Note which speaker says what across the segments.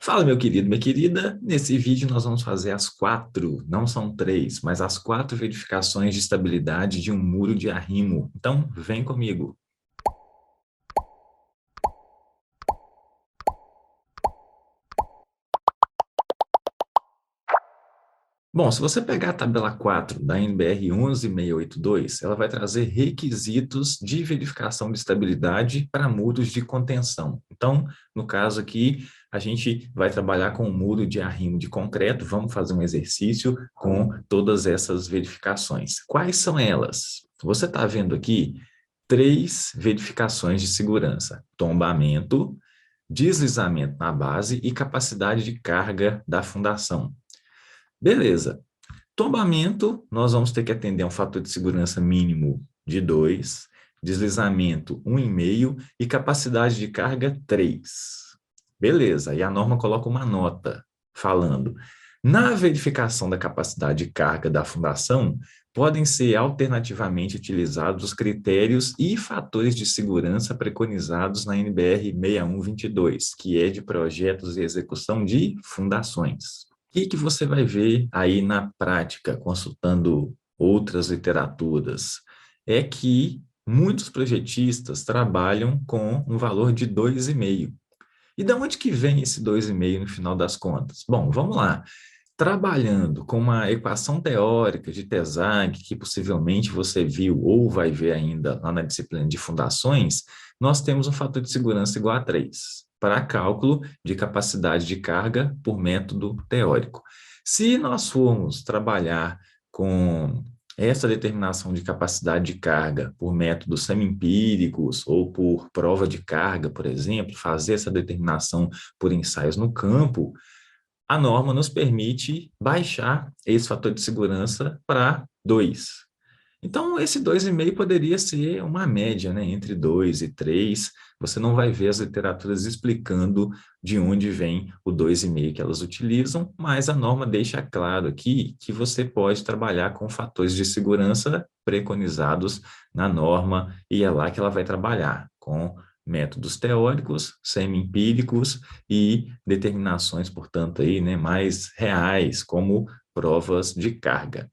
Speaker 1: Fala, meu querido, minha querida. Nesse vídeo nós vamos fazer as quatro, não são três, mas as quatro verificações de estabilidade de um muro de arrimo. Então, vem comigo. Bom, se você pegar a tabela 4 da NBR 11682, ela vai trazer requisitos de verificação de estabilidade para muros de contenção. Então, no caso aqui, a gente vai trabalhar com um muro de arrimo de concreto, vamos fazer um exercício com todas essas verificações. Quais são elas? Você está vendo aqui três verificações de segurança: tombamento, deslizamento na base e capacidade de carga da fundação. Beleza. Tombamento, nós vamos ter que atender a um fator de segurança mínimo de 2, deslizamento 1,5 e capacidade de carga 3. Beleza, e a norma coloca uma nota falando: na verificação da capacidade de carga da fundação, podem ser alternativamente utilizados os critérios e fatores de segurança preconizados na NBR 6122, que é de projetos e execução de fundações. O que você vai ver aí na prática, consultando outras literaturas? É que muitos projetistas trabalham com um valor de 2,5. E de onde que vem esse 2,5 no final das contas? Bom, vamos lá. Trabalhando com uma equação teórica de Tesac, que possivelmente você viu ou vai ver ainda lá na disciplina de fundações, nós temos um fator de segurança igual a 3 para cálculo de capacidade de carga por método teórico. Se nós formos trabalhar com essa determinação de capacidade de carga por métodos semi-empíricos ou por prova de carga, por exemplo, fazer essa determinação por ensaios no campo, a norma nos permite baixar esse fator de segurança para 2. Então, esse 2,5 poderia ser uma média, né, entre 2 e 3. Você não vai ver as literaturas explicando de onde vem o 2,5 que elas utilizam, mas a norma deixa claro aqui que você pode trabalhar com fatores de segurança preconizados na norma, e é lá que ela vai trabalhar, com métodos teóricos, semi-empíricos e determinações, portanto, aí, né, mais reais, como provas de carga.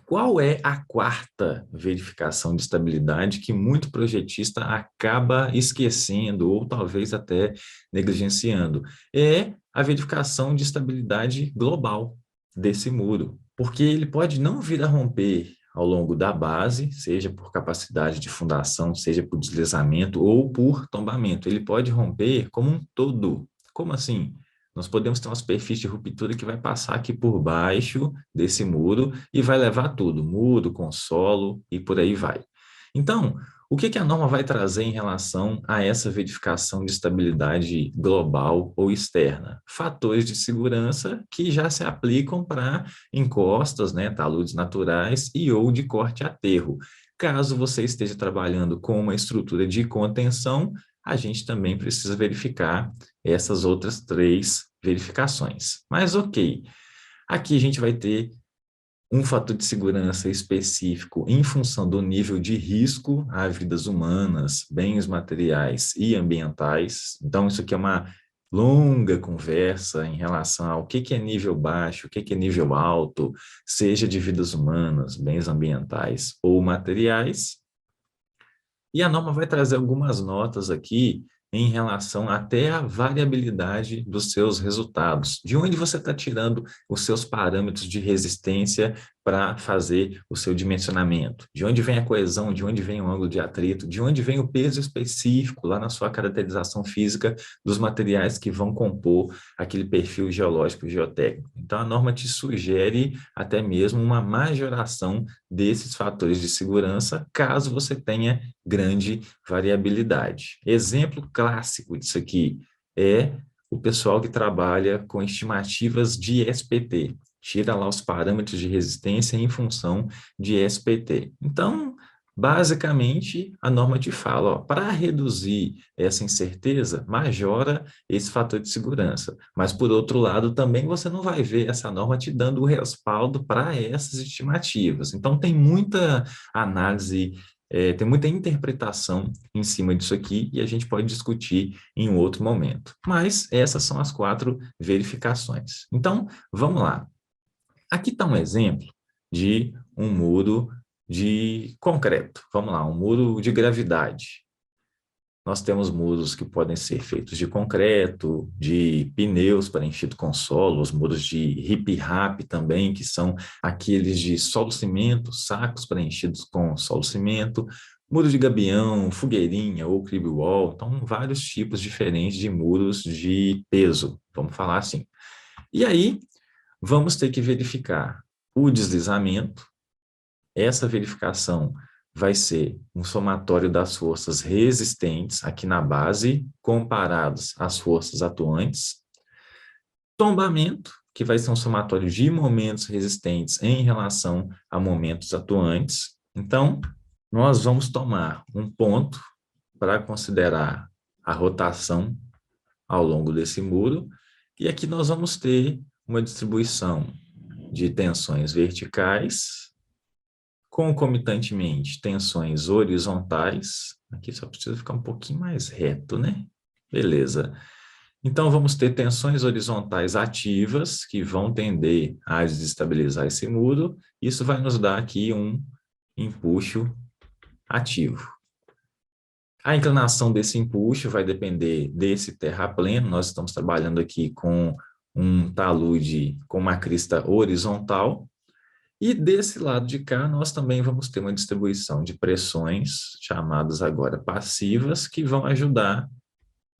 Speaker 1: Qual é a quarta verificação de estabilidade que muito projetista acaba esquecendo ou talvez até negligenciando? É a verificação de estabilidade global desse muro, porque ele pode não vir a romper ao longo da base, seja por capacidade de fundação, seja por deslizamento ou por tombamento. Ele pode romper como um todo. Como assim? Nós podemos ter uma superfície de ruptura que vai passar aqui por baixo desse muro e vai levar tudo, muro, consolo e por aí vai. Então, o que a norma vai trazer em relação a essa verificação de estabilidade global ou externa? Fatores de segurança que já se aplicam para encostas, né, taludes naturais e ou de corte a aterro. Caso você esteja trabalhando com uma estrutura de contenção, a gente também precisa verificar essas outras três verificações. Mas ok, aqui a gente vai ter um fator de segurança específico em função do nível de risco a vidas humanas, bens materiais e ambientais. Então, isso aqui é uma longa conversa em relação ao que é nível baixo, o que é nível alto, seja de vidas humanas, bens ambientais ou materiais. E a norma vai trazer algumas notas aqui em relação até à variabilidade dos seus resultados. De onde você está tirando os seus parâmetros de resistência para fazer o seu dimensionamento? De onde vem a coesão? De onde vem o ângulo de atrito? De onde vem o peso específico lá na sua caracterização física dos materiais que vão compor aquele perfil geológico geotécnico? Então, a norma te sugere até mesmo uma majoração desses fatores de segurança, caso você tenha grande variabilidade. Exemplo clássico disso aqui é o pessoal que trabalha com estimativas de SPT. Tira lá os parâmetros de resistência em função de SPT. Então, basicamente, a norma te fala, para reduzir essa incerteza, majora esse fator de segurança. Mas, por outro lado, também você não vai ver essa norma te dando o respaldo para essas estimativas. Então, tem muita análise tem muita interpretação em cima disso aqui e a gente pode discutir em um outro momento. Mas essas são as 4 verificações. Então, vamos lá. Aqui está um exemplo de um muro de concreto. Vamos lá, um muro de gravidade. Nós temos muros que podem ser feitos de concreto, de pneus preenchidos com solo, os muros de hip-rap também, que são aqueles de solo-cimento, sacos preenchidos com solo-cimento, muro de gabião, fogueirinha ou crib wall. Então, vários tipos diferentes de muros de peso, vamos falar assim. E aí, vamos ter que verificar o deslizamento. Essa verificação vai ser um somatório das forças resistentes aqui na base, comparados às forças atuantes. Tombamento, que vai ser um somatório de momentos resistentes em relação a momentos atuantes. Então, nós vamos tomar um ponto para considerar a rotação ao longo desse muro, e aqui nós vamos ter uma distribuição de tensões verticais, concomitantemente, tensões horizontais. Aqui só precisa ficar um pouquinho mais reto, né? Beleza. Então, vamos ter tensões horizontais ativas, que vão tender a desestabilizar esse muro. Isso vai nos dar aqui um empuxo ativo. A inclinação desse empuxo vai depender desse terrapleno. Nós estamos trabalhando aqui com um talude com uma crista horizontal. E desse lado de cá, nós também vamos ter uma distribuição de pressões, chamadas agora passivas, que vão ajudar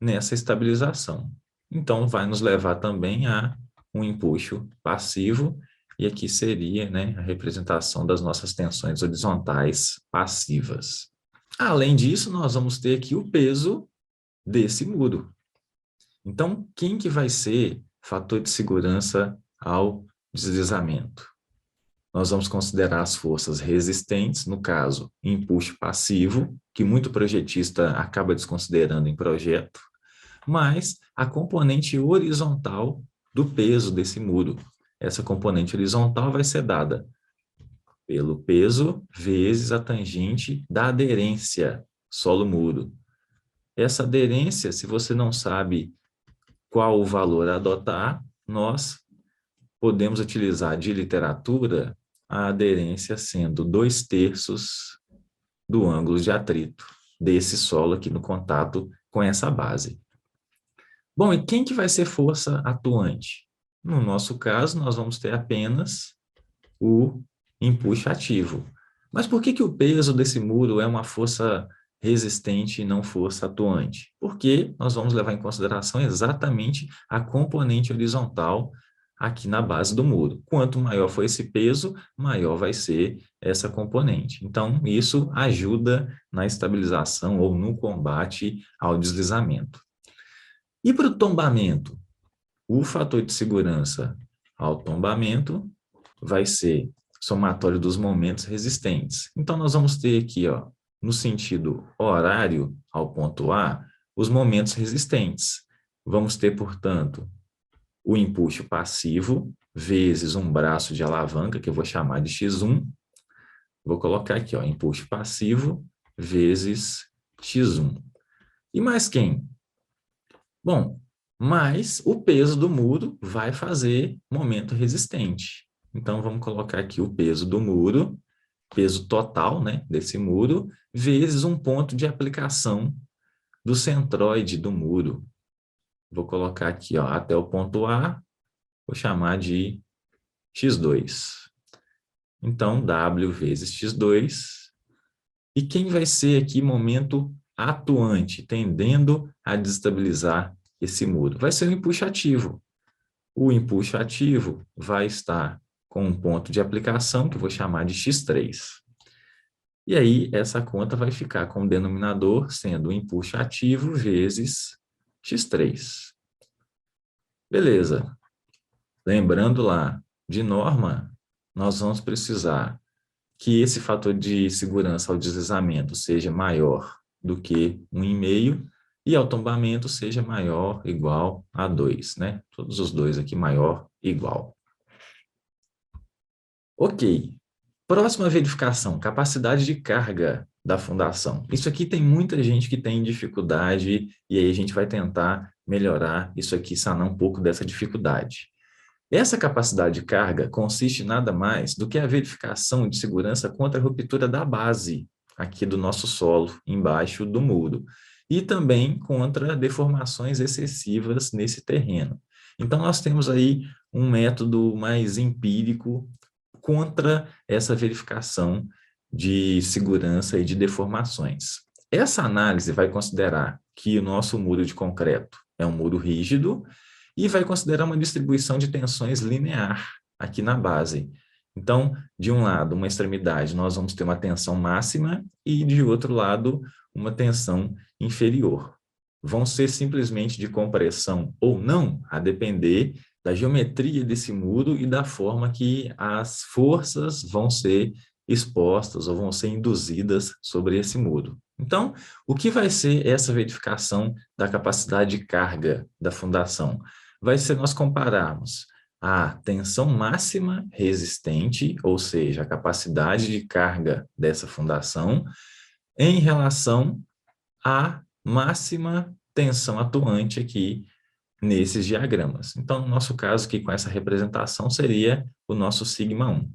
Speaker 1: nessa estabilização. Então, vai nos levar também a um empuxo passivo, e aqui seria, né, a representação das nossas tensões horizontais passivas. Além disso, nós vamos ter aqui o peso desse muro. Então, quem que vai ser fator de segurança ao deslizamento? Nós vamos considerar as forças resistentes, no caso, empuxo passivo, que muito projetista acaba desconsiderando em projeto, mas a componente horizontal do peso desse muro. Essa componente horizontal vai ser dada pelo peso vezes a tangente da aderência solo-muro. Essa aderência, se você não sabe qual o valor a adotar, nós podemos utilizar de literatura a aderência sendo 2/3 do ângulo de atrito desse solo aqui no contato com essa base. Bom, e quem que vai ser força atuante? No nosso caso, nós vamos ter apenas o empuxo ativo. Mas por que o peso desse muro é uma força resistente e não força atuante? Porque nós vamos levar em consideração exatamente a componente horizontal aqui na base do muro. Quanto maior for esse peso, maior vai ser essa componente. Então, isso ajuda na estabilização ou no combate ao deslizamento. E para o tombamento? O fator de segurança ao tombamento vai ser somatório dos momentos resistentes. Então, nós vamos ter aqui, ó, no sentido horário ao ponto A, os momentos resistentes. Vamos ter, portanto, o empuxo passivo vezes um braço de alavanca, que eu vou chamar de X1. Vou colocar aqui, ó, empuxo passivo vezes X1. E mais quem? Bom, mais o peso do muro vai fazer momento resistente. Então, vamos colocar aqui o peso do muro, peso total, né, desse muro, vezes um ponto de aplicação do centroide do muro. Vou colocar aqui, ó, até o ponto A, vou chamar de X2. Então, W vezes X2. E quem vai ser aqui momento atuante, tendendo a desestabilizar esse muro? Vai ser o empuxo ativo. O empuxo ativo vai estar com um ponto de aplicação, que eu vou chamar de X3. E aí, essa conta vai ficar com o denominador sendo o empuxo ativo vezes X3. Beleza. Lembrando lá, de norma, nós vamos precisar que esse fator de segurança ao deslizamento seja maior do que 1,5 e ao tombamento seja maior ou igual a 2, né? Todos os dois aqui maior igual. Ok. Próxima verificação, capacidade de carga da fundação. Isso aqui tem muita gente que tem dificuldade e aí a gente vai tentar melhorar isso aqui, sanar um pouco dessa dificuldade. Essa capacidade de carga consiste em nada mais do que a verificação de segurança contra a ruptura da base aqui do nosso solo, embaixo do muro, e também contra deformações excessivas nesse terreno. Então, nós temos aí um método mais empírico contra essa verificação de segurança e de deformações. Essa análise vai considerar que o nosso muro de concreto é um muro rígido e vai considerar uma distribuição de tensões linear aqui na base. Então, de um lado, uma extremidade, nós vamos ter uma tensão máxima e, de outro lado, uma tensão inferior. Vão ser simplesmente de compressão ou não, a depender da geometria desse muro e da forma que as forças vão ser expostas ou vão ser induzidas sobre esse muro. Então, o que vai ser essa verificação da capacidade de carga da fundação? Vai ser nós compararmos a tensão máxima resistente, ou seja, a capacidade de carga dessa fundação, em relação à máxima tensão atuante aqui nesses diagramas. Então, no nosso caso aqui com essa representação seria o nosso sigma 1.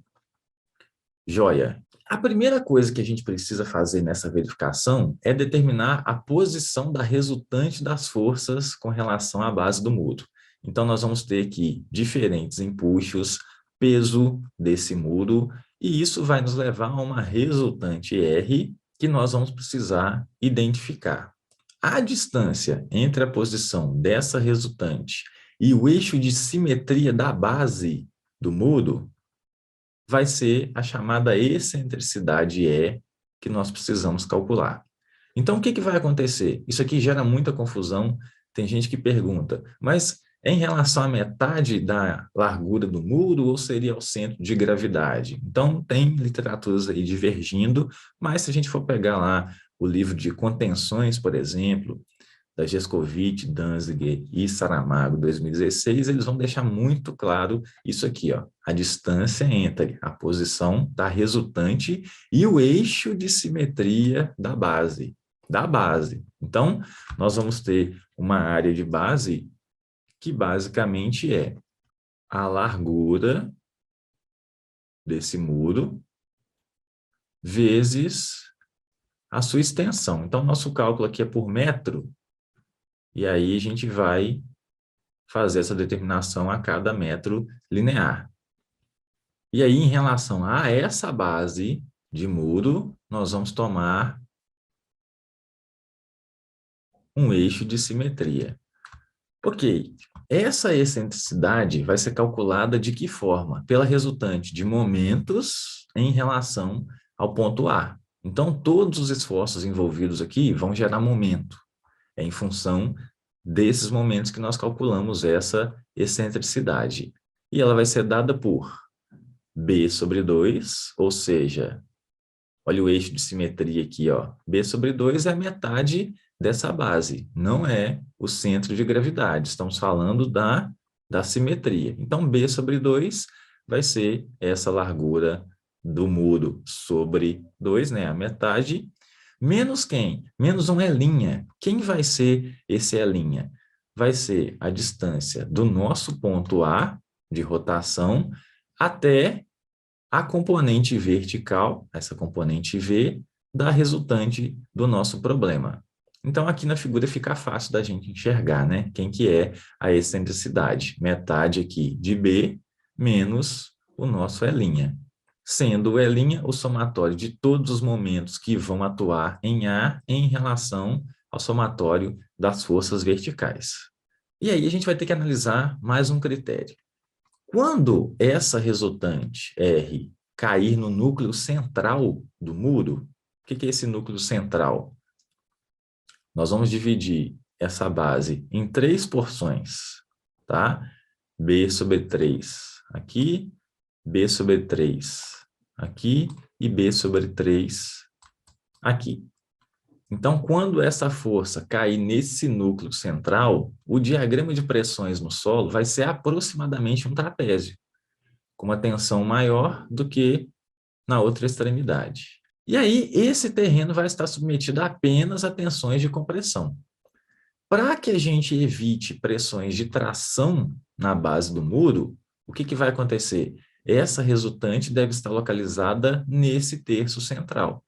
Speaker 1: Joia. A primeira coisa que a gente precisa fazer nessa verificação é determinar a posição da resultante das forças com relação à base do muro. Então, nós vamos ter aqui diferentes empuxos, peso desse muro, e isso vai nos levar a uma resultante R que nós vamos precisar identificar. A distância entre a posição dessa resultante e o eixo de simetria da base do muro vai ser a chamada excentricidade E que nós precisamos calcular. Então, o que vai acontecer? Isso aqui gera muita confusão. Tem gente que pergunta, mas é em relação à metade da largura do muro ou seria ao centro de gravidade? Então, tem literaturas aí divergindo, mas se a gente for pegar lá o livro de contenções, por exemplo, da Gescovitch, Danziger e Saramago, 2016, eles vão deixar muito claro isso aqui, ó, a distância entre a posição da resultante e o eixo de simetria da base. Então, nós vamos ter uma área de base que basicamente é a largura desse muro vezes a sua extensão. Então, nosso cálculo aqui é por metro, e aí a gente vai fazer essa determinação a cada metro linear. E aí, em relação a essa base de muro, nós vamos tomar um eixo de simetria. Ok, essa excentricidade vai ser calculada de que forma? Pela resultante de momentos em relação ao ponto A. Então, todos os esforços envolvidos aqui vão gerar momento. É em função desses momentos que nós calculamos essa excentricidade. E ela vai ser dada por B sobre 2, ou seja, olha o eixo de simetria aqui, ó. B sobre 2 é a metade dessa base, não é o centro de gravidade. Estamos falando da simetria. Então, B sobre 2 vai ser essa largura do muro sobre 2, né? A metade. Menos quem? Menos um L'. Quem vai ser esse L'? Vai ser a distância do nosso ponto A, de rotação, até a componente vertical, essa componente V, da resultante do nosso problema. Então, aqui na figura fica fácil da gente enxergar, né? Quem que é a excentricidade? Metade aqui de B menos o nosso E'. Sendo o E' o somatório de todos os momentos que vão atuar em A em relação ao somatório das forças verticais. E aí a gente vai ter que analisar mais um critério. Quando essa resultante R cair no núcleo central do muro, o que é esse núcleo central? Nós vamos dividir essa base em 3 porções, tá? B sobre 3 aqui, B sobre 3 aqui e B sobre 3 aqui. Então, quando essa força cair nesse núcleo central, o diagrama de pressões no solo vai ser aproximadamente um trapézio, com uma tensão maior do que na outra extremidade. E aí, esse terreno vai estar submetido apenas a tensões de compressão. Para que a gente evite pressões de tração na base do muro, o que vai acontecer? Essa resultante deve estar localizada nesse terço central.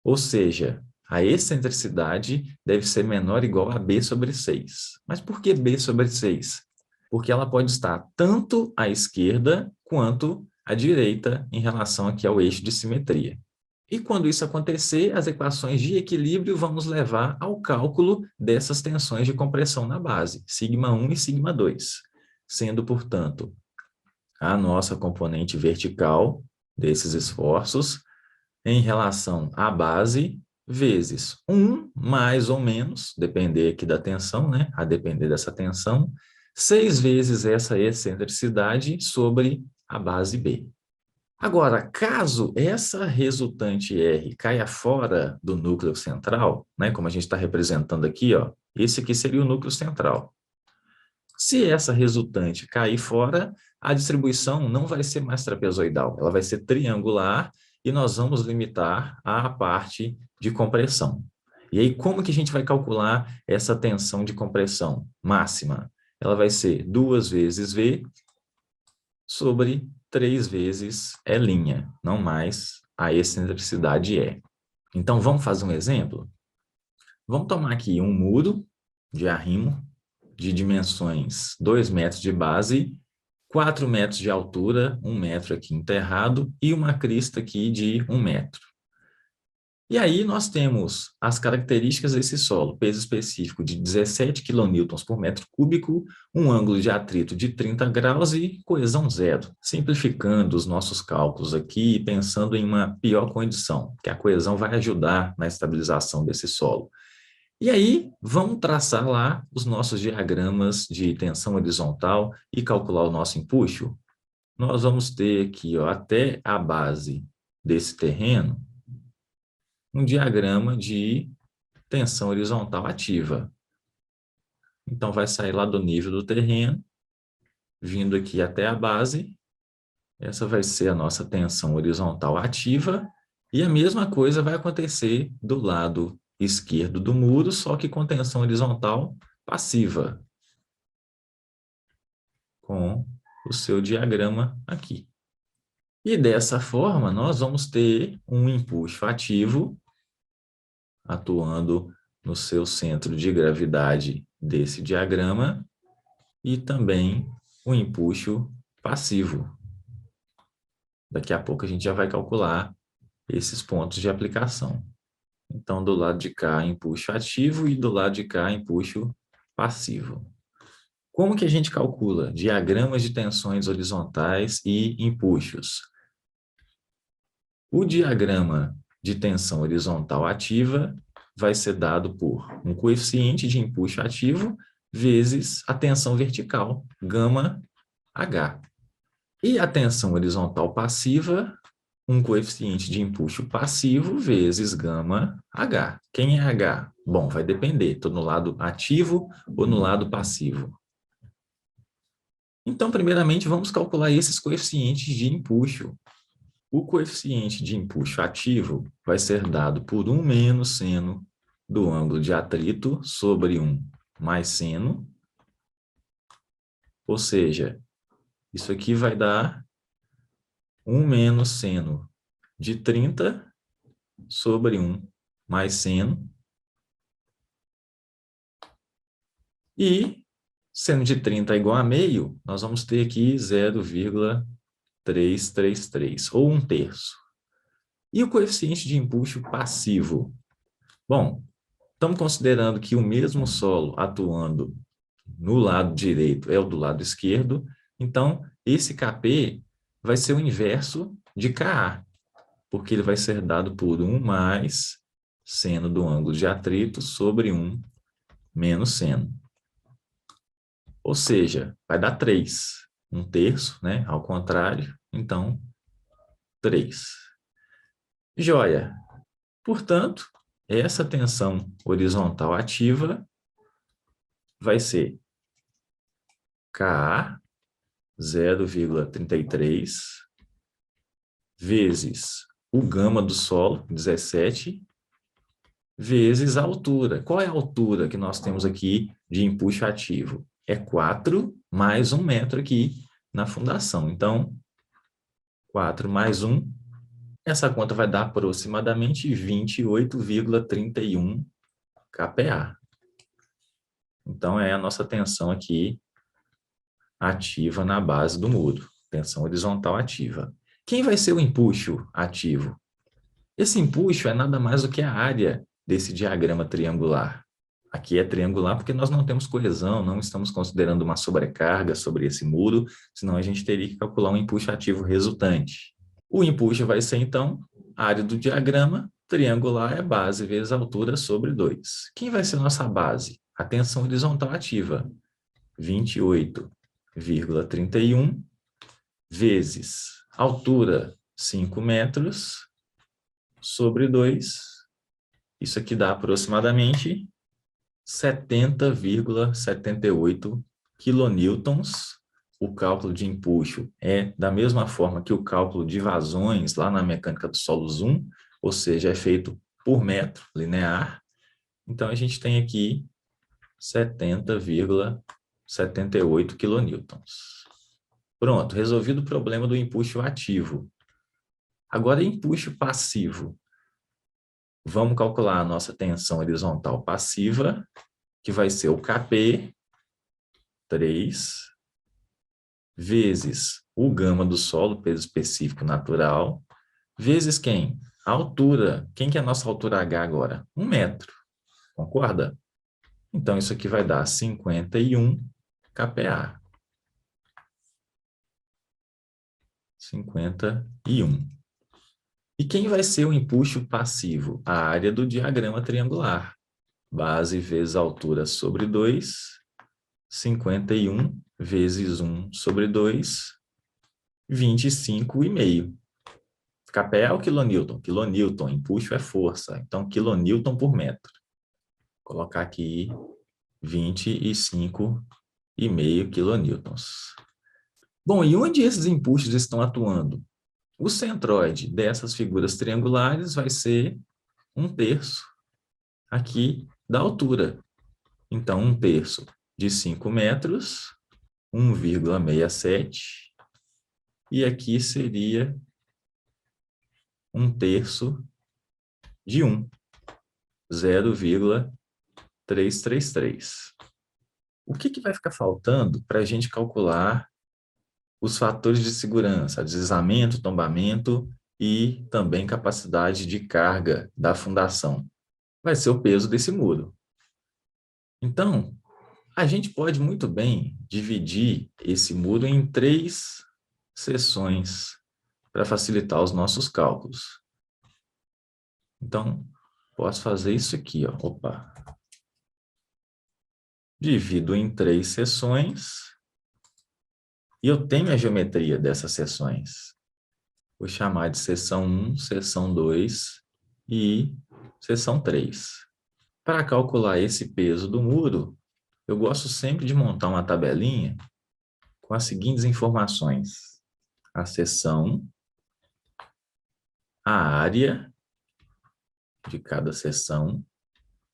Speaker 1: Ou seja, a excentricidade deve ser menor ou igual a B sobre 6. Mas por que B sobre 6? Porque ela pode estar tanto à esquerda quanto à direita em relação aqui ao eixo de simetria. E quando isso acontecer, as equações de equilíbrio vão nos levar ao cálculo dessas tensões de compressão na base, σ1 e σ2, sendo, portanto, a nossa componente vertical desses esforços em relação à base, vezes 1 mais ou menos, depender aqui da tensão, né? A depender dessa tensão, 6 vezes essa excentricidade sobre a base B. Agora, caso essa resultante R caia fora do núcleo central, né, como a gente está representando aqui, ó, esse aqui seria o núcleo central. Se essa resultante cair fora, a distribuição não vai ser mais trapezoidal, ela vai ser triangular e nós vamos limitar à parte de compressão. E aí, como que a gente vai calcular essa tensão de compressão máxima? Ela vai ser 2 vezes V sobre 3 vezes E', não mais a excentricidade E. Então, vamos fazer um exemplo? Vamos tomar aqui um muro de arrimo de dimensões 2 metros de base, 4 metros de altura, 1 metro aqui enterrado e uma crista aqui de 1 metro. E aí nós temos as características desse solo, peso específico de 17 kN por metro cúbico, um ângulo de atrito de 30 graus e coesão zero. Simplificando os nossos cálculos aqui e pensando em uma pior condição, que a coesão vai ajudar na estabilização desse solo. E aí, vamos traçar lá os nossos diagramas de tensão horizontal e calcular o nosso empuxo. Nós vamos ter aqui, ó, até a base desse terreno, um diagrama de tensão horizontal ativa. Então, vai sair lá do nível do terreno, vindo aqui até a base. Essa vai ser a nossa tensão horizontal ativa. E a mesma coisa vai acontecer do lado esquerdo do muro, só que com tensão horizontal passiva, com o seu diagrama aqui. E dessa forma, nós vamos ter um empuxo ativo atuando no seu centro de gravidade desse diagrama e também o empuxo passivo. Daqui a pouco a gente já vai calcular esses pontos de aplicação. Então, do lado de cá, empuxo ativo e do lado de cá, empuxo passivo. Como que a gente calcula diagramas de tensões horizontais e empuxos? O diagrama de tensão horizontal ativa vai ser dado por um coeficiente de empuxo ativo vezes a tensão vertical, gama H. E a tensão horizontal passiva, um coeficiente de empuxo passivo vezes gama H. Quem é H? Bom, vai depender, estou no lado ativo ou no lado passivo. Então, primeiramente, vamos calcular esses coeficientes de empuxo. O coeficiente de empuxo ativo vai ser dado por 1 menos seno do ângulo de atrito sobre 1 mais seno. Ou seja, isso aqui vai dar 1 menos seno de 30 sobre 1 mais seno. E, seno de 30 igual a meio, nós vamos ter aqui 0,333, ou 1/3. E o coeficiente de empuxo passivo? Bom, estamos considerando que o mesmo solo atuando no lado direito é o do lado esquerdo, então esse Kp vai ser o inverso de Ka, porque ele vai ser dado por 1 mais seno do ângulo de atrito sobre 1 menos seno. Ou seja, vai dar 3. 1/3, né? Ao contrário, então 3. Joia. Portanto, essa tensão horizontal ativa vai ser Ka 0,33 vezes o gama do solo, 17, vezes a altura. Qual é a altura que nós temos aqui de empuxo ativo? É 4 mais 1 metro aqui na fundação. Então, 4 mais 1, essa conta vai dar aproximadamente 28,31 kPa. Então, é a nossa tensão aqui ativa na base do muro. Tensão horizontal ativa. Quem vai ser o empuxo ativo? Esse empuxo é nada mais do que a área desse diagrama triangular. Aqui é triangular porque nós não temos coesão, não estamos considerando uma sobrecarga sobre esse muro, senão a gente teria que calcular um empuxo ativo resultante. O empuxo vai ser, então, a área do diagrama, triangular é base vezes altura sobre 2. Quem vai ser nossa base? A tensão horizontal ativa, 28,31 vezes altura, 5 metros, sobre 2. Isso aqui dá aproximadamente 70,78 quilonewtons. O cálculo de empuxo é da mesma forma que o cálculo de vazões lá na mecânica dos solos 1, ou seja, é feito por metro linear. Então, a gente tem aqui 70,78 quilonewtons. Pronto, resolvido o problema do empuxo ativo. Agora, empuxo passivo. Vamos calcular a nossa tensão horizontal passiva, que vai ser o Kp, 3, vezes o gama do solo, peso específico natural, vezes quem? A altura. Quem que é a nossa altura H agora? 1 metro. Concorda? Então, isso aqui vai dar 51 kPa. 51. E quem vai ser o empuxo passivo? A área do diagrama triangular. Base vezes altura sobre 2, 51 vezes 1 sobre 2, 25,5. KPa ou quilonewton? Quilonewton, empuxo é força. Então, quilonewton por metro. Vou colocar aqui 25,5 quilonewtons. Bom, e onde esses empuxos estão atuando? O centroide dessas figuras triangulares vai ser 1/3 aqui da altura. Então, 1/3 de 5 metros, 1,67. E aqui seria 1/3 de 1, 0,333. O que vai ficar faltando para a gente calcular os fatores de segurança, deslizamento, tombamento e também capacidade de carga da fundação? Vai ser o peso desse muro. Então, a gente pode muito bem dividir esse muro em 3 seções para facilitar os nossos cálculos. Então, posso fazer isso aqui, ó. Opa. Divido em 3 seções e eu tenho a geometria dessas seções. Vou chamar de seção 1, seção 2 e seção 3. Para calcular esse peso do muro, eu gosto sempre de montar uma tabelinha com as seguintes informações: a seção, a área de cada seção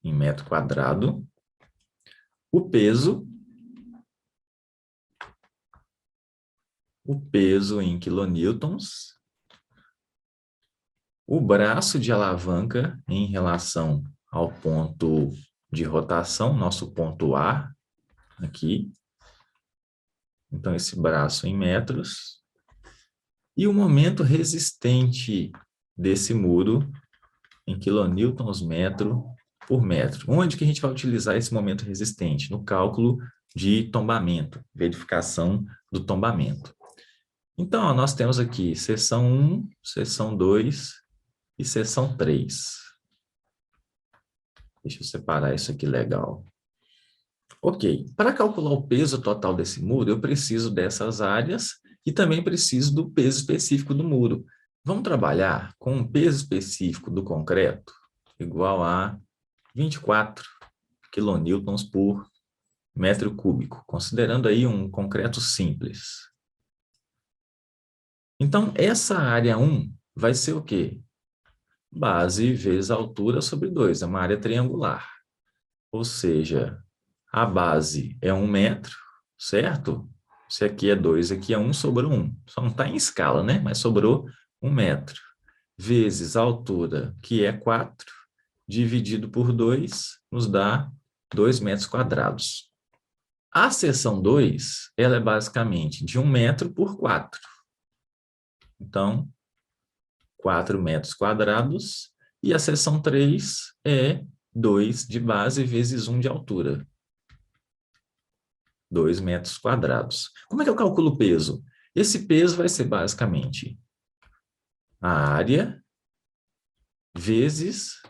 Speaker 1: em metro quadrado, o peso em quilonewtons, o braço de alavanca em relação ao ponto de rotação, nosso ponto A, aqui. Então, esse braço em metros. E o momento resistente desse muro em quilonewtons metro por metro. Onde que a gente vai utilizar esse momento resistente? No cálculo de tombamento, verificação do tombamento. Então, ó, nós temos aqui seção 1, seção 2 e seção 3. Deixa eu separar isso aqui legal. Ok, para calcular o peso total desse muro, eu preciso dessas áreas e também preciso do peso específico do muro. Vamos trabalhar com um peso específico do concreto igual a 24 quilonewtons por metro cúbico, considerando aí um concreto simples. Então, essa área 1 vai ser o quê? base vezes altura sobre 2, é uma área triangular. Ou seja, a base é 1 metro, certo? Se aqui é 2, aqui é 1, sobrou 1. Só não está em escala, né? Mas sobrou 1 metro. Vezes a altura, que é 4, dividido por 2, nos dá 2 metros quadrados. A seção 2, ela é basicamente de 1 metro por 4. Então, 4 metros quadrados. E a seção 3 é 2 de base vezes 1 de altura. 2 metros quadrados. Como é que eu calculo o peso? Esse peso vai ser basicamente a área vezes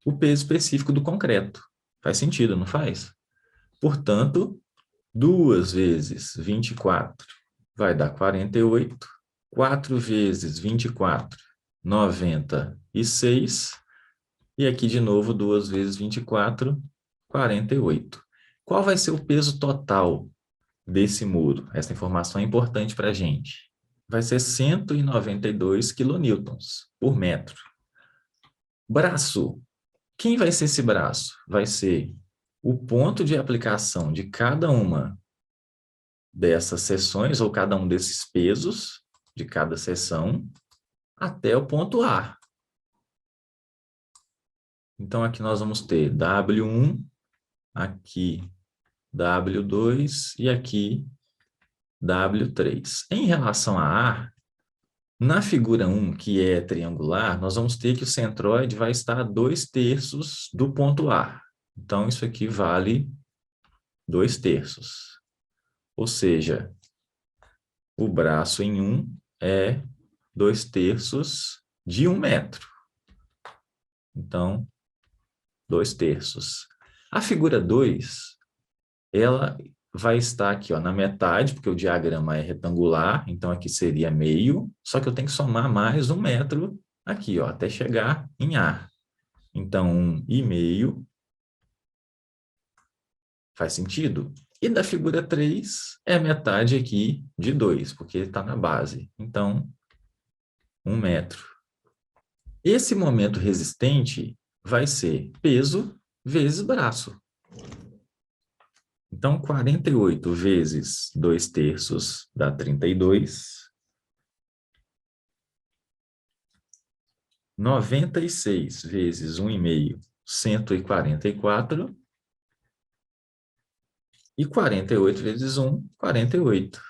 Speaker 1: o peso específico do concreto. Faz sentido, não faz? Portanto, 2 vezes 24 vai dar 48. 4 vezes 24, 96. E aqui de novo, 2 vezes 24, 48. Qual vai ser o peso total desse muro? Essa informação é importante para a gente. Vai ser 192 quilonewtons por metro. Braço. Quem vai ser esse braço? Vai ser o ponto de aplicação de cada uma dessas seções, ou cada um desses pesos de cada seção, até o ponto A. Então, aqui nós vamos ter W1, aqui W2 e aqui W3. Em relação a A, na figura 1, que é triangular, nós vamos ter que o centroide vai estar a 2/3 do ponto A. Então, isso aqui vale 2/3. Ou seja, o braço em 1 é 2/3 de 1 metro. Então, 2/3. A figura 2, ela vai estar aqui, ó, na metade, porque o diagrama é retangular, então aqui seria meio, só que eu tenho que somar mais 1 metro aqui, ó, até chegar em A. Então, 1,5 faz sentido? E da figura 3 é metade aqui de 2, porque ele está na base. Então, 1 metro. Esse momento resistente vai ser peso vezes braço. Então, 48 vezes 2/3 dá 32. 96 vezes 1,5, 144. E 48 vezes 1, 48.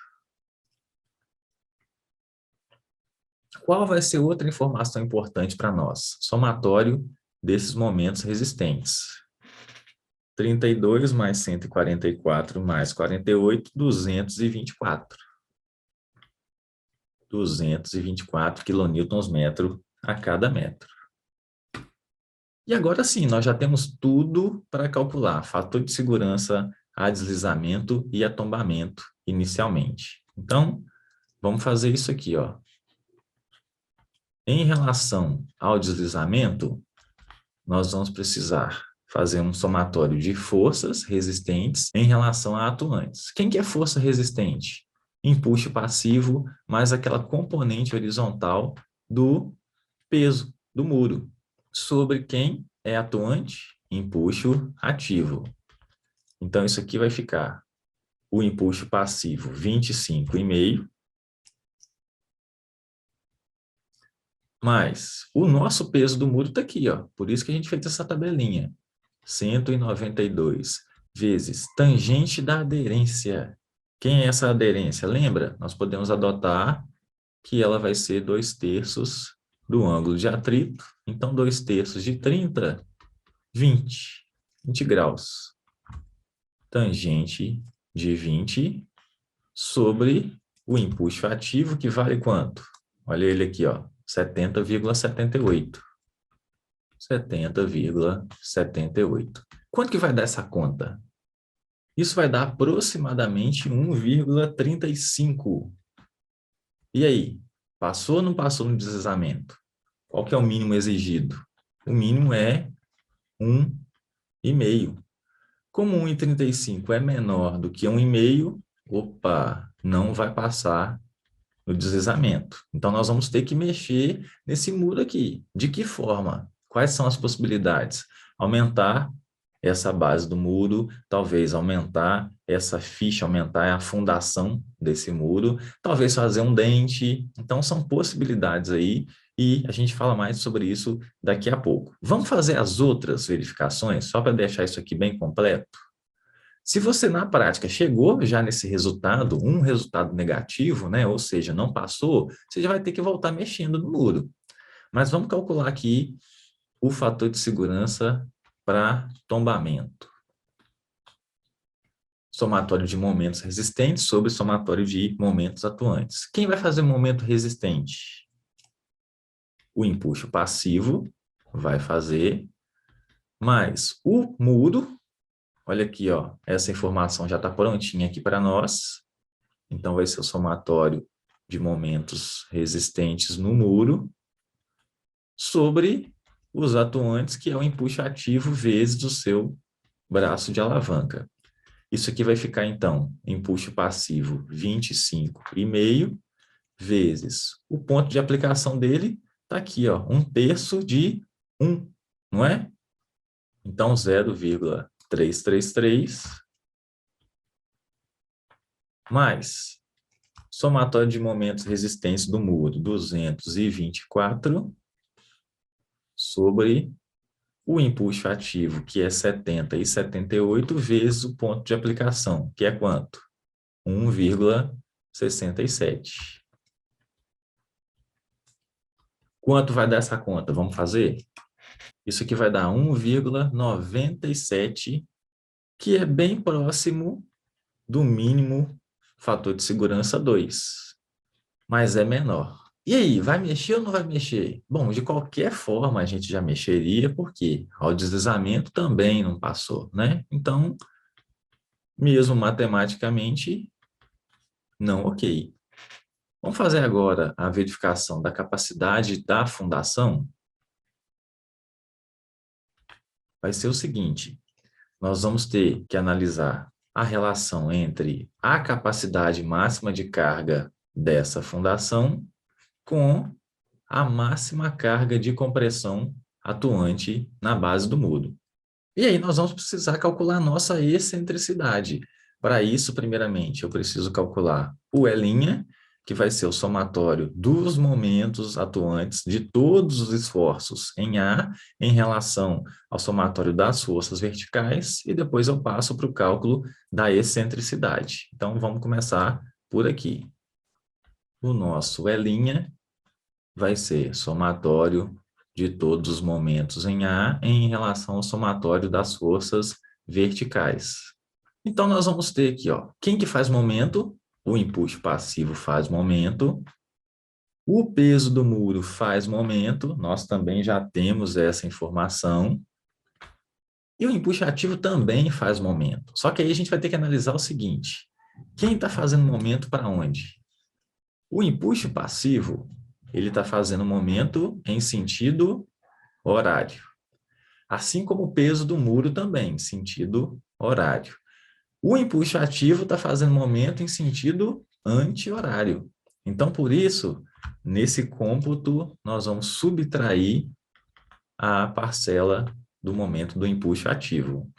Speaker 1: Qual vai ser outra informação importante para nós? Somatório desses momentos resistentes. 32 mais 144 mais 48, 224. 224 quilonewtons metro a cada metro. E agora sim, nós já temos tudo para calcular fator de segurança, a deslizamento e a tombamento inicialmente. Então, vamos fazer isso aqui, ó. Em relação ao deslizamento, nós vamos precisar fazer um somatório de forças resistentes em relação a atuantes. Quem que é força resistente? Empuxo passivo mais aquela componente horizontal do peso do muro. Sobre quem é atuante? Empuxo ativo. Então, isso aqui vai ficar o empuxo passivo 25,5, mas o nosso peso do muro está aqui, ó. Por isso que a gente fez essa tabelinha. 192 vezes tangente da aderência. Quem é essa aderência? Lembra? Nós podemos adotar que ela vai ser 2/3 do ângulo de atrito. Então, 2/3 de 30, 20. 20 graus. Tangente de 20 sobre o empuxo ativo, que vale quanto? Olha ele aqui, ó. 70,78. 70,78. Quanto que vai dar essa conta? Isso vai dar aproximadamente 1,35. E aí? Passou ou não passou no deslizamento? Qual que é o mínimo exigido? O mínimo é 1,5. Como 1,35 é menor do que 1,5, opa, não vai passar no deslizamento. Então, nós vamos ter que mexer nesse muro aqui. De que forma? Quais são as possibilidades? Aumentar essa base do muro, talvez aumentar essa ficha, aumentar a fundação desse muro, talvez fazer um dente. Então, são possibilidades aí e a gente fala mais sobre isso daqui a pouco. Vamos fazer as outras verificações, só para deixar isso aqui bem completo? Se você, na prática, chegou já nesse resultado, um resultado negativo, né, ou seja, não passou, você já vai ter que voltar mexendo no muro. Mas vamos calcular aqui o fator de segurança para tombamento. Somatório de momentos resistentes sobre somatório de momentos atuantes. Quem vai fazer momento resistente? O empuxo passivo vai fazer, mas o muro, olha aqui, ó, essa informação já está prontinha aqui para nós. Então, vai ser o somatório de momentos resistentes no muro sobre os atuantes, que é o empuxo ativo vezes o seu braço de alavanca. Isso aqui vai ficar, então, empuxo passivo 25,5 vezes o ponto de aplicação dele está aqui, ó, 1/3 de 1, não é? Então, 0,333 mais somatório de momentos resistentes do muro, 224, sobre o empuxo ativo, que é 70,78, vezes o ponto de aplicação, que é quanto? 1,67. Quanto vai dar essa conta? Vamos fazer? Isso aqui vai dar 1,97, que é bem próximo do mínimo fator de segurança 2, mas é menor. E aí, vai mexer ou não vai mexer? Bom, de qualquer forma a gente já mexeria, porque ao deslizamento também não passou, né? Então, mesmo matematicamente, não ok. Vamos fazer agora a verificação da capacidade da fundação. Vai ser o seguinte, nós vamos ter que analisar a relação entre a capacidade máxima de carga dessa fundação com a máxima carga de compressão atuante na base do muro. E aí nós vamos precisar calcular a nossa excentricidade. Para isso, primeiramente, eu preciso calcular o E', que vai ser o somatório dos momentos atuantes de todos os esforços em A em relação ao somatório das forças verticais, e depois eu passo para o cálculo da excentricidade. Então, vamos começar por aqui. O nosso E' vai ser somatório de todos os momentos em A em relação ao somatório das forças verticais. Então, nós vamos ter aqui, ó, quem que faz momento? O empuxo passivo faz momento. O peso do muro faz momento. Nós também já temos essa informação. E o empuxo ativo também faz momento. Só que aí a gente vai ter que analisar o seguinte. Quem está fazendo momento para onde? O empuxo passivo, ele está fazendo momento em sentido horário. Assim como o peso do muro também, em sentido horário. O empuxo ativo está fazendo momento em sentido anti-horário. Então, por isso, nesse cômputo, nós vamos subtrair a parcela do momento do empuxo ativo.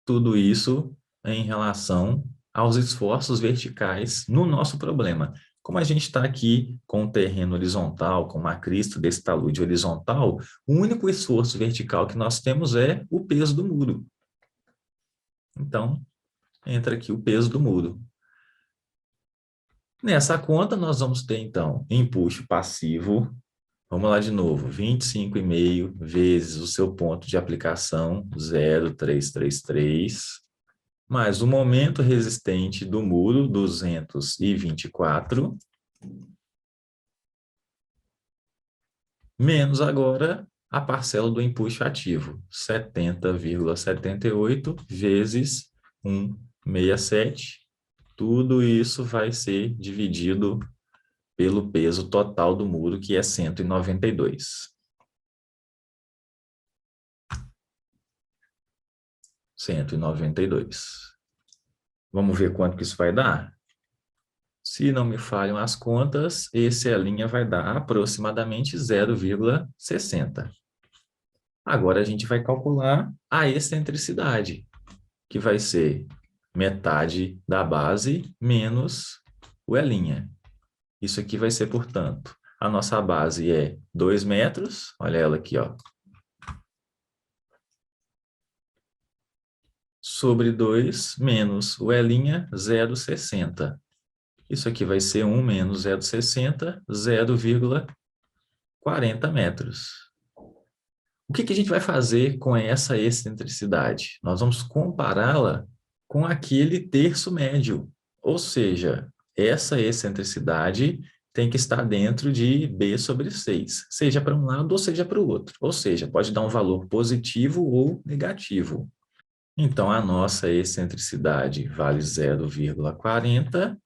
Speaker 1: Tudo isso em relação aos esforços verticais no nosso problema. Como a gente está aqui com um terreno horizontal, com uma crista desse talude horizontal, o único esforço vertical que nós temos é o peso do muro. Então, entra aqui o peso do muro. Nessa conta, nós vamos ter, então, empuxo passivo. Vamos lá de novo, 25,5 vezes o seu ponto de aplicação, 0,333, mais o momento resistente do muro, 224, menos agora a parcela do empuxo ativo, 70,78 vezes 1,67. Tudo isso vai ser dividido pelo peso total do muro, que é 192. 192. Vamos ver quanto que isso vai dar? Se não me falham as contas, esse linha vai dar aproximadamente 0,60. Agora a gente vai calcular a excentricidade, que vai ser metade da base menos o E'. Isso aqui vai ser, portanto, a nossa base é 2 metros, olha ela aqui, ó, sobre 2 menos o E', 0,60. Isso aqui vai ser 1 menos 0,60, 0,40 metros. O que a gente vai fazer com essa excentricidade? Nós vamos compará-la com aquele terço médio, ou seja, essa excentricidade tem que estar dentro de B sobre 6, seja para um lado ou seja para o outro. Ou seja, pode dar um valor positivo ou negativo. Então, a nossa excentricidade vale 0,40,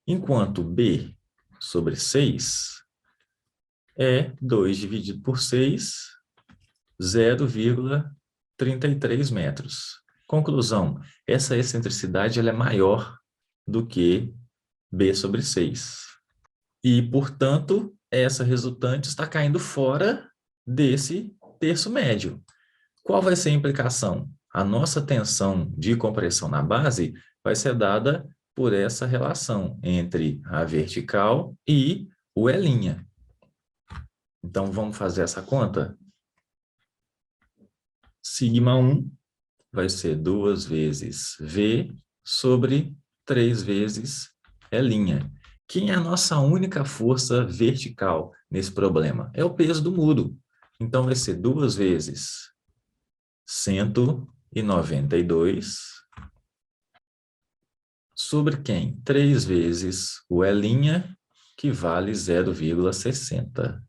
Speaker 1: enquanto B sobre 6 é 2 dividido por 6, 0,33 metros. Conclusão, essa excentricidade ela é maior do que B sobre 6. E, portanto, essa resultante está caindo fora desse terço médio. Qual vai ser a implicação? A nossa tensão de compressão na base vai ser dada por essa relação entre a vertical e o E'. Então, vamos fazer essa conta? Sigma 1 vai ser 2 vezes V sobre 3 vezes E'. Quem é a nossa única força vertical nesse problema? É o peso do muro. Então, vai ser 2 vezes 192 sobre quem? 3 vezes o E', que vale 0,60.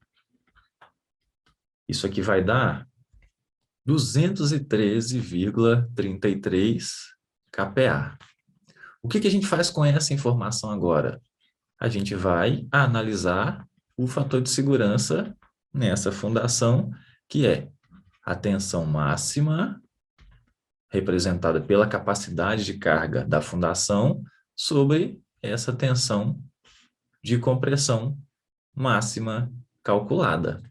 Speaker 1: Isso aqui vai dar 213,33 kPa. O que a gente faz com essa informação agora? A gente vai analisar o fator de segurança nessa fundação, que é a tensão máxima, representada pela capacidade de carga da fundação, sobre essa tensão de compressão máxima calculada.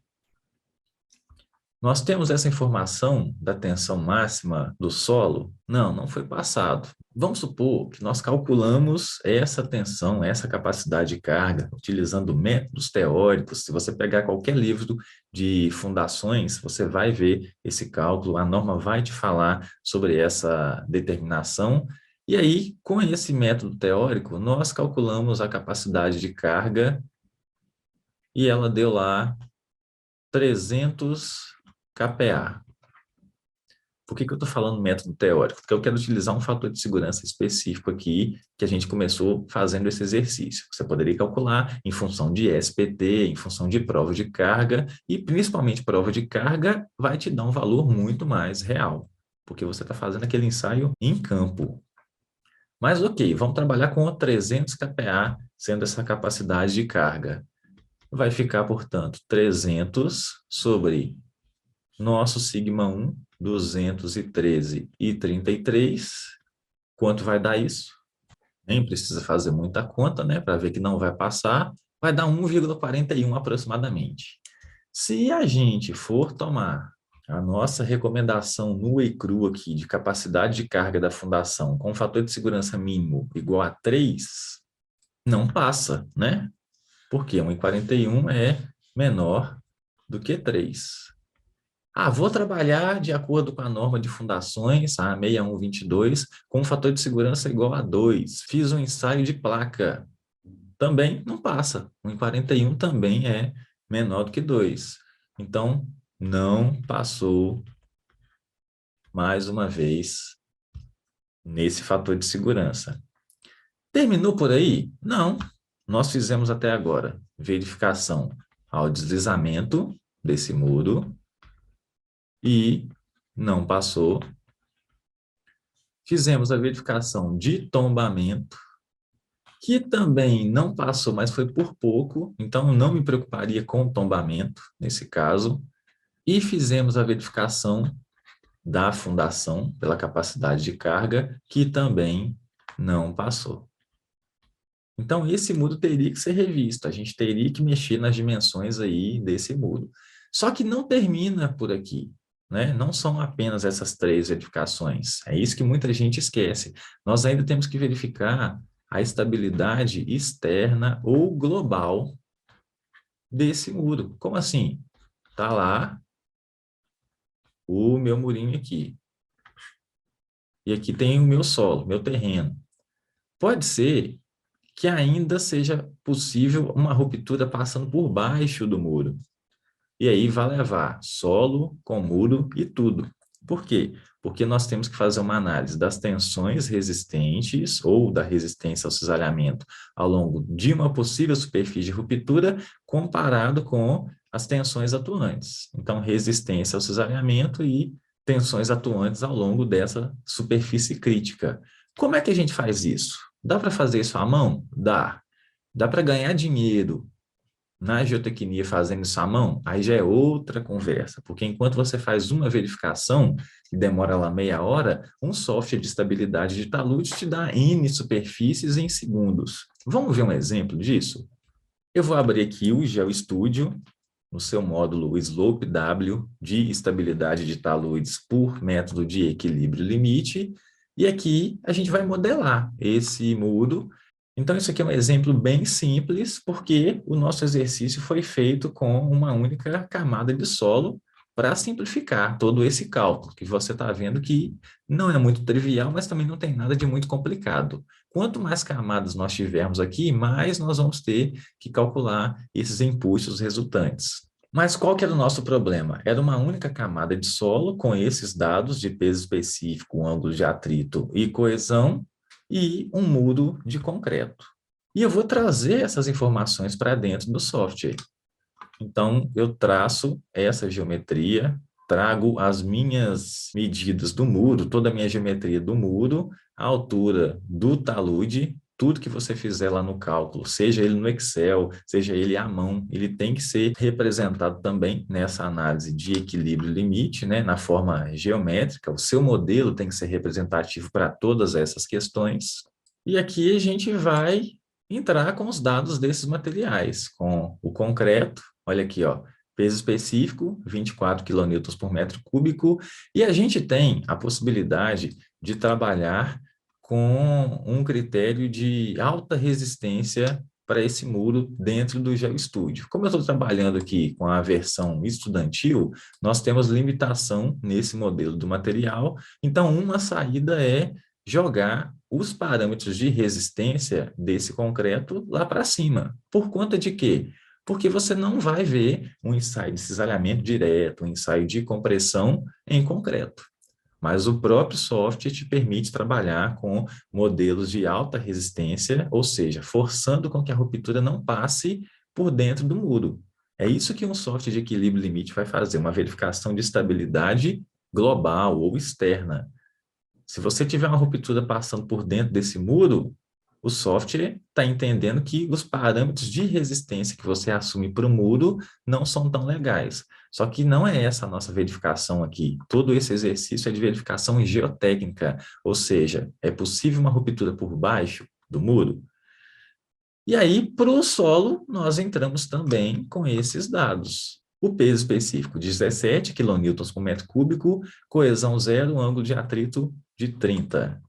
Speaker 1: Nós temos essa informação da tensão máxima do solo? Não, não foi passado. Vamos supor que nós calculamos essa tensão, essa capacidade de carga, utilizando métodos teóricos. Se você pegar qualquer livro de fundações, você vai ver esse cálculo, a norma vai te falar sobre essa determinação. E aí, com esse método teórico, nós calculamos a capacidade de carga e ela deu lá 300 kPa. Por que eu estou falando método teórico? Porque eu quero utilizar um fator de segurança específico aqui, que a gente começou fazendo esse exercício. Você poderia calcular em função de SPT, em função de prova de carga, e principalmente prova de carga vai te dar um valor muito mais real, porque você está fazendo aquele ensaio em campo. Mas ok, vamos trabalhar com 300 kPa, sendo essa capacidade de carga. Vai ficar, portanto, 300 sobre nosso sigma 1, 213,33. Quanto vai dar isso? Nem precisa fazer muita conta, né? Para ver que não vai passar. Vai dar 1,41 aproximadamente. Se a gente for tomar a nossa recomendação nua e crua aqui de capacidade de carga da fundação com um fator de segurança mínimo igual a 3, não passa, né? Porque 1,41 é menor do que 3. Vou trabalhar de acordo com a norma de fundações, a 6122, com um fator de segurança igual a 2. Fiz um ensaio de placa. Também não passa. 1,41 também é menor do que 2. Então, não passou mais uma vez nesse fator de segurança. Terminou por aí? Não. Nós fizemos até agora verificação ao deslizamento desse muro e não passou. Fizemos a verificação de tombamento, que também não passou, mas foi por pouco, então não me preocuparia com o tombamento nesse caso. E fizemos a verificação da fundação pela capacidade de carga, que também não passou. Então, esse muro teria que ser revisto, a gente teria que mexer nas dimensões aí desse muro. Só que não termina por aqui, né? Não são apenas essas 3 verificações, é isso que muita gente esquece. Nós ainda temos que verificar a estabilidade externa ou global desse muro. Como assim? Está lá o meu murinho aqui. E aqui tem o meu solo, meu terreno. Pode ser que ainda seja possível uma ruptura passando por baixo do muro. E aí vai levar solo com muro e tudo. Por quê? Porque nós temos que fazer uma análise das tensões resistentes ou da resistência ao cisalhamento ao longo de uma possível superfície de ruptura comparado com as tensões atuantes. Então, resistência ao cisalhamento e tensões atuantes ao longo dessa superfície crítica. Como é que a gente faz isso? Dá para fazer isso à mão? Dá. Dá para ganhar dinheiro na geotecnia fazendo isso à mão? Aí já é outra conversa, porque enquanto você faz uma verificação, que demora lá meia hora, um software de estabilidade de talude te dá N superfícies em segundos. Vamos ver um exemplo disso? Eu vou abrir aqui o GeoStudio, no seu módulo Slope W de estabilidade de taludes por método de equilíbrio limite, e aqui a gente vai modelar esse muro. Então, isso aqui é um exemplo bem simples, porque o nosso exercício foi feito com uma única camada de solo para simplificar todo esse cálculo, que você está vendo que não é muito trivial, mas também não tem nada de muito complicado. Quanto mais camadas nós tivermos aqui, mais nós vamos ter que calcular esses inputs resultantes. Mas qual que era o nosso problema? Era uma única camada de solo com esses dados de peso específico, ângulo de atrito e coesão, e um muro de concreto. E eu vou trazer essas informações para dentro do software. Então, eu traço essa geometria, trago as minhas medidas do muro, toda a minha geometria do muro, a altura do talude, tudo que você fizer lá no cálculo, seja ele no Excel, seja ele à mão, ele tem que ser representado também nessa análise de equilíbrio limite, né, na forma geométrica. O seu modelo tem que ser representativo para todas essas questões. E aqui a gente vai entrar com os dados desses materiais, com o concreto, olha aqui, ó, peso específico, 24 quilonewtons por metro cúbico, e a gente tem a possibilidade de trabalhar com um critério de alta resistência para esse muro dentro do GeoStudio. Como eu estou trabalhando aqui com a versão estudantil, nós temos limitação nesse modelo do material, então uma saída é jogar os parâmetros de resistência desse concreto lá para cima. Por conta de quê? Porque você não vai ver um ensaio de cisalhamento direto, um ensaio de compressão em concreto. Mas o próprio software te permite trabalhar com modelos de alta resistência, ou seja, forçando com que a ruptura não passe por dentro do muro. É isso que um software de equilíbrio limite vai fazer, uma verificação de estabilidade global ou externa. Se você tiver uma ruptura passando por dentro desse muro, o software está entendendo que os parâmetros de resistência que você assume para o muro não são tão legais. Só que não é essa a nossa verificação aqui. Todo esse exercício é de verificação geotécnica, ou seja, é possível uma ruptura por baixo do muro? E aí, para o solo, nós entramos também com esses dados. O peso específico, 17 quilonewtons por metro cúbico, coesão zero, ângulo de atrito de 30.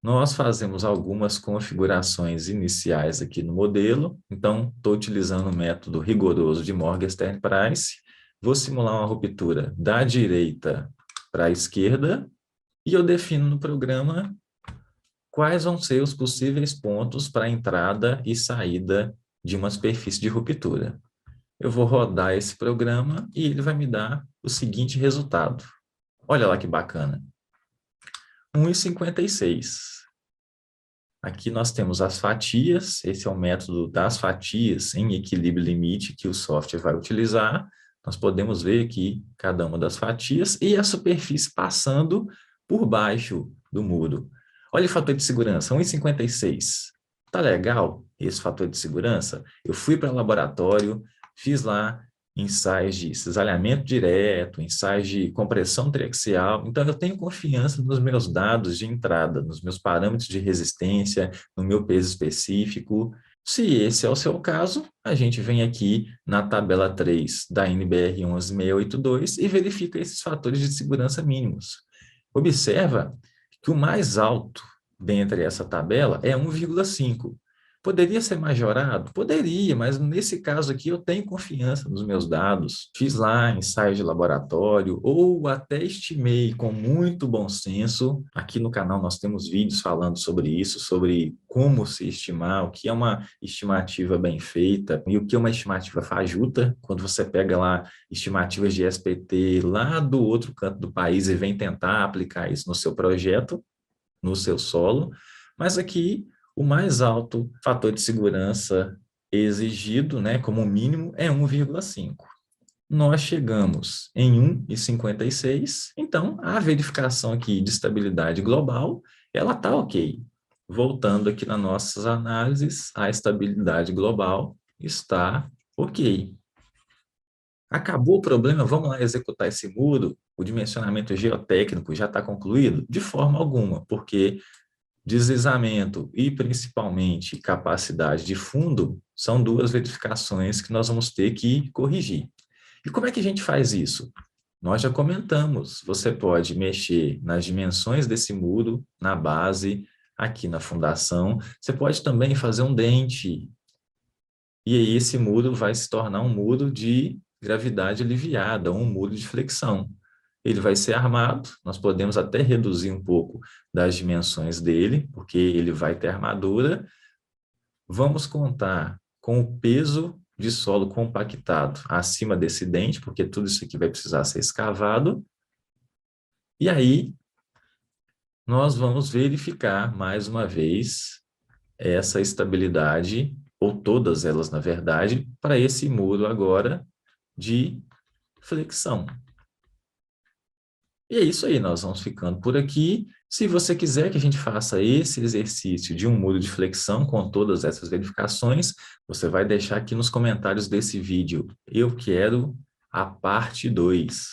Speaker 1: Nós fazemos algumas configurações iniciais aqui no modelo, então estou utilizando o método rigoroso de Morgenstern-Price, vou simular uma ruptura da direita para a esquerda, e eu defino no programa quais vão ser os possíveis pontos para entrada e saída de uma superfície de ruptura. Eu vou rodar esse programa e ele vai me dar o seguinte resultado. Olha lá que bacana. 1,56. Aqui nós temos as fatias, esse é o método das fatias em equilíbrio limite que o software vai utilizar. Nós podemos ver aqui cada uma das fatias e a superfície passando por baixo do muro. Olha o fator de segurança, 1,56. Tá legal esse fator de segurança? Eu fui para o laboratório, fiz lá ensaios de cisalhamento direto, ensaios de compressão triaxial. Então, eu tenho confiança nos meus dados de entrada, nos meus parâmetros de resistência, no meu peso específico. Se esse é o seu caso, a gente vem aqui na tabela 3 da NBR 11682 e verifica esses fatores de segurança mínimos. Observa que o mais alto dentre essa tabela é 1,5. Poderia ser majorado? Poderia, mas nesse caso aqui eu tenho confiança nos meus dados. Fiz lá ensaio de laboratório ou até estimei com muito bom senso. Aqui no canal nós temos vídeos falando sobre isso, sobre como se estimar, o que é uma estimativa bem feita e o que é uma estimativa fajuta. Quando você pega lá estimativas de SPT lá do outro canto do país e vem tentar aplicar isso no seu projeto, no seu solo, mas aqui o mais alto fator de segurança exigido, né, como mínimo, é 1,5. Nós chegamos em 1,56, então a verificação aqui de estabilidade global, ela está ok. Voltando aqui nas nossas análises, a estabilidade global está ok. Acabou o problema, vamos lá executar esse muro, o dimensionamento geotécnico já está concluído? De forma alguma, porque deslizamento e, principalmente, capacidade de fundo são duas verificações que nós vamos ter que corrigir. E como é que a gente faz isso? Nós já comentamos, você pode mexer nas dimensões desse muro, na base, aqui na fundação. Você pode também fazer um dente. E aí esse muro vai se tornar um muro de gravidade aliviada, um muro de flexão. Ele vai ser armado, nós podemos até reduzir um pouco das dimensões dele, porque ele vai ter armadura. Vamos contar com o peso de solo compactado acima desse dente, porque tudo isso aqui vai precisar ser escavado. E aí, nós vamos verificar, mais uma vez, essa estabilidade, ou todas elas, na verdade, para esse muro agora de flexão. E é isso aí, nós vamos ficando por aqui. Se você quiser que a gente faça esse exercício de um muro de flexão com todas essas verificações, você vai deixar aqui nos comentários desse vídeo. Eu quero a parte 2.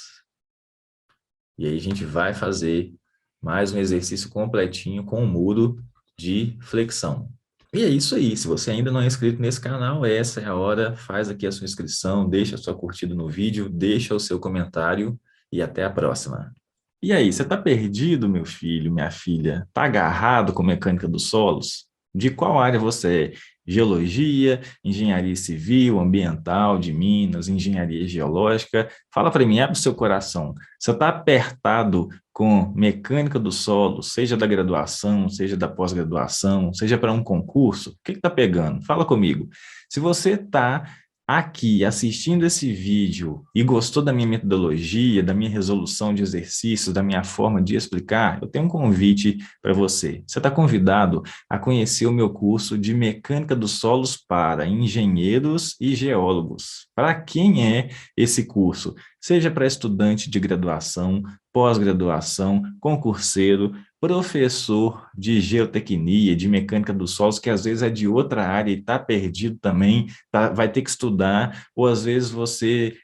Speaker 1: E aí a gente vai fazer mais um exercício completinho com o muro de flexão. E é isso aí, se você ainda não é inscrito nesse canal, essa é a hora, faz aqui a sua inscrição, deixa a sua curtida no vídeo, deixa o seu comentário e até a próxima. E aí, você está perdido, meu filho, minha filha? Está agarrado com mecânica dos solos? De qual área você é? Geologia, engenharia civil, ambiental, de Minas, engenharia geológica? Fala para mim, abre o seu coração. Você está apertado com mecânica do solo, seja da graduação, seja da pós-graduação, seja para um concurso? O que está pegando? Fala comigo. Se você está aqui assistindo esse vídeo e gostou da minha metodologia, da minha resolução de exercícios, da minha forma de explicar, eu tenho um convite para você. Você está convidado a conhecer o meu curso de Mecânica dos Solos para engenheiros e geólogos. Para quem é esse curso? Seja para estudante de graduação, pós-graduação, concurseiro, professor de geotecnia, de mecânica dos solos, que às vezes é de outra área e está perdido também, vai ter que estudar, ou às vezes você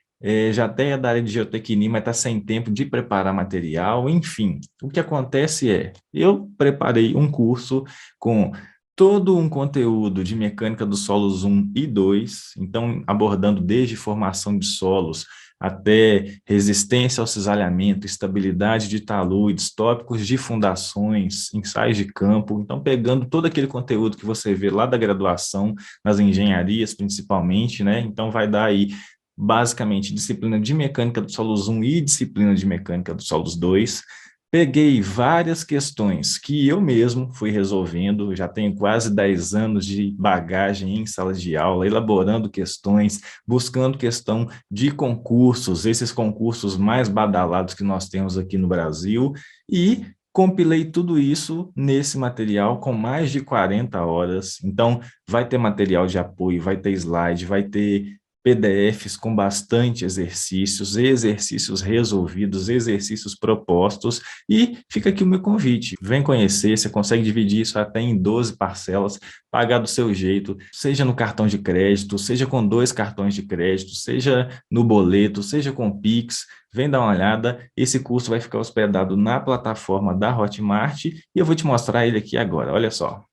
Speaker 1: já até é da área de geotecnia, mas está sem tempo de preparar material, enfim. O que acontece é, eu preparei um curso com todo um conteúdo de mecânica dos solos 1 e 2, então abordando desde formação de solos, até resistência ao cisalhamento, estabilidade de taludes, tópicos de fundações, ensaios de campo. Então, pegando todo aquele conteúdo que você vê lá da graduação, nas engenharias principalmente, né? Então, vai dar aí, basicamente, disciplina de mecânica dos solos 1 e disciplina de mecânica dos solos 2. Peguei várias questões que eu mesmo fui resolvendo, já tenho quase 10 anos de bagagem em salas de aula, elaborando questões, buscando questão de concursos, esses concursos mais badalados que nós temos aqui no Brasil, e compilei tudo isso nesse material com mais de 40 horas. Então, vai ter material de apoio, vai ter slide, vai ter PDFs com bastante exercícios, exercícios resolvidos, exercícios propostos, e fica aqui o meu convite. Vem conhecer, você consegue dividir isso até em 12 parcelas, pagar do seu jeito, seja no cartão de crédito, seja com 2 cartões de crédito, seja no boleto, seja com Pix. Vem dar uma olhada, esse curso vai ficar hospedado na plataforma da Hotmart e eu vou te mostrar ele aqui agora, olha só.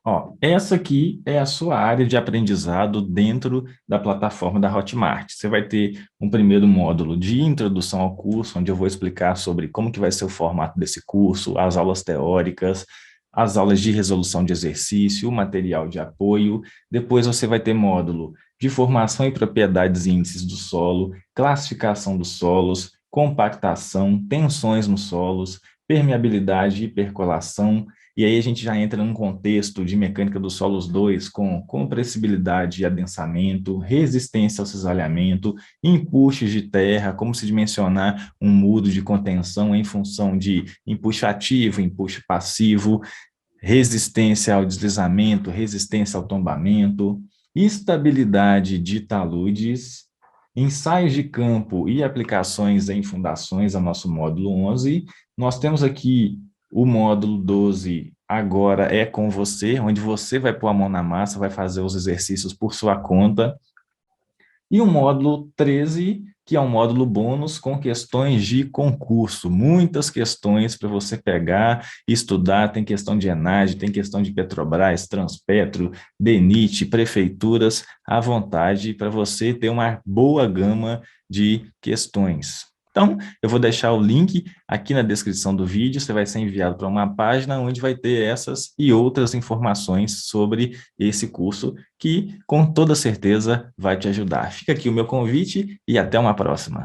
Speaker 1: Ó, essa aqui é a sua área de aprendizado dentro da plataforma da Hotmart. Você vai ter um primeiro módulo de introdução ao curso, onde eu vou explicar sobre como que vai ser o formato desse curso, as aulas teóricas, as aulas de resolução de exercício, o material de apoio. Depois você vai ter módulo de formação e propriedades e índices do solo, classificação dos solos, compactação, tensões nos solos, permeabilidade e percolação. E aí a gente já entra num contexto de mecânica dos solos 2, com compressibilidade e adensamento, resistência ao cisalhamento, empuxes de terra, como se dimensionar um muro de contenção em função de empuxo ativo, empuxo passivo, resistência ao deslizamento, resistência ao tombamento, estabilidade de taludes, ensaios de campo e aplicações em fundações, é o nosso módulo 11. Nós temos aqui o módulo 12, agora é com você, onde você vai pôr a mão na massa, vai fazer os exercícios por sua conta. E o módulo 13, que é um módulo bônus com questões de concurso. Muitas questões para você pegar e estudar. Tem questão de Enage, tem questão de Petrobras, Transpetro, DENIT, prefeituras, à vontade, para você ter uma boa gama de questões. Então, eu vou deixar o link aqui na descrição do vídeo, você vai ser enviado para uma página onde vai ter essas e outras informações sobre esse curso, que com toda certeza vai te ajudar. Fica aqui o meu convite e até uma próxima.